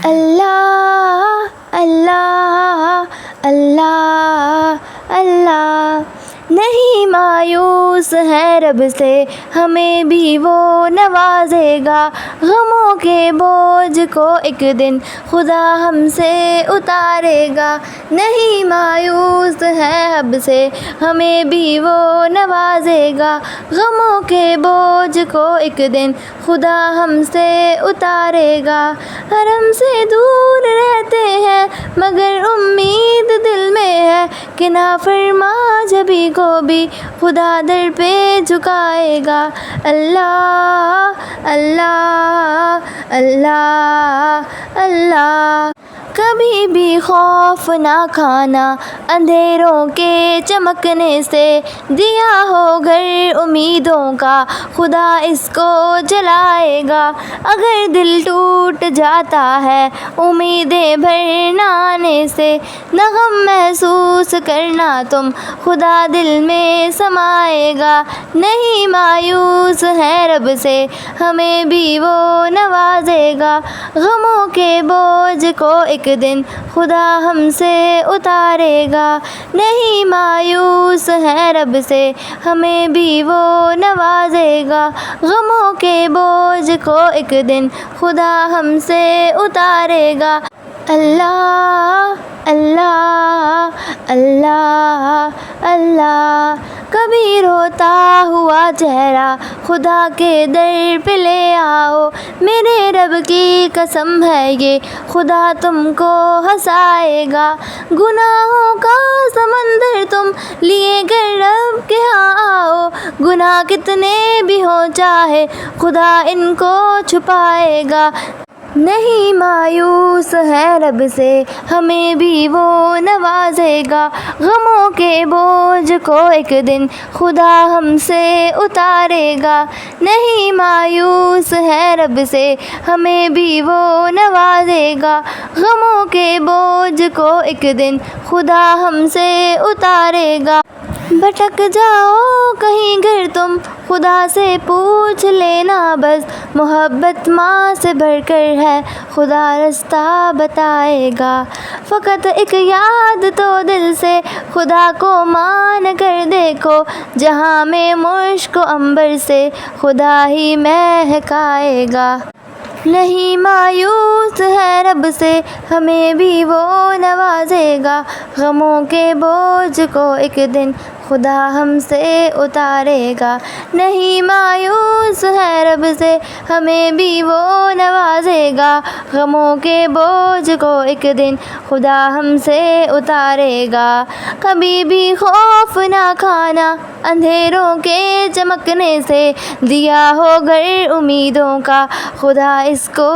اللہ اللہ اللہ اللہ، نہیں مایوس ہے رب سے ہمیں بھی وہ نوازے گا، غموں کے بوجھ کو ایک دن خدا ہم سے اتارے گا، نہیں مایوس ہے رب سے ہمیں بھی وہ نوازے گا، غموں کے بوجھ کو ایک دن خدا ہم سے اتارے گا، حرم سے دور رہتے ہیں مگر امید دل میں ہے کہ نافرمان جبھی کو بھی خدا در پہ جھکائے گا، اللہ اللہ اللہ اللہ، کبھی بھی خوف نہ کھانا اندھیروں کے چمکنے سے، دیا ہو گھر امیدوں کا خدا اس کو جلائے گا، اگر دل ٹوٹ جاتا ہے امیدیں بھر نہ آنے سے، نہ غم محسوس کرنا تم خدا دل میں سمائے گا، نہیں مایوس ہے رب سے ہمیں بھی وہ نوازے گا، غموں کے بوجھ کو ایک دن خدا ہم سے اتارے گا، نہیں مایوس ہے رب سے ہمیں بھی وہ نوازے گا، غموں کے بوجھ کو ایک دن خدا ہم سے اتارے گا، اللہ اللہ اللہ اللہ، کبھی روتا ہوا چہرہ خدا کے در پہ لے آؤ، میرے رب کی قسم ہے یہ خدا تم کو ہنسائے گا، گناہوں کا سمندر تم لیے گر رب کے ہاں آؤ، گناہ کتنے بھی ہوں چاہے خدا ان کو چھپائے گا، نہیں مایوس ہے رب سے ہمیں بھی وہ نوازے گا، غموں کے بوجھ کو ایک دن خدا ہم سے اتارے گا، نہیں مایوس ہے رب سے ہمیں بھی وہ نوازے گا، غموں کے بوجھ کو ایک دن خدا ہم سے اتارے گا، بھٹک جاؤ کہیں گر تم خدا سے پوچھ لینا بس، محبت ماں سے بڑھ کر ہے خدا رستہ بتائے گا، فقط ایک یاد تو دل سے خدا کو مان کر دیکھو، جہاں میں مشک و عنبر سے خدا ہی مہکائے گا، نہیں مایوس ہے رب سے ہمیں بھی وہ نوازے گا، غموں کے بوجھ کو ایک دن خدا ہم سے اتارے گا، نہیں مایوس ہے رب سے ہمیں بھی وہ نوازے گا، غموں کے بوجھ کو ایک دن خدا ہم سے اتارے گا، کبھی بھی خوف نہ کھانا اندھیروں کے چمکنے سے، دیا ہو گھر امیدوں کا خدا اس کو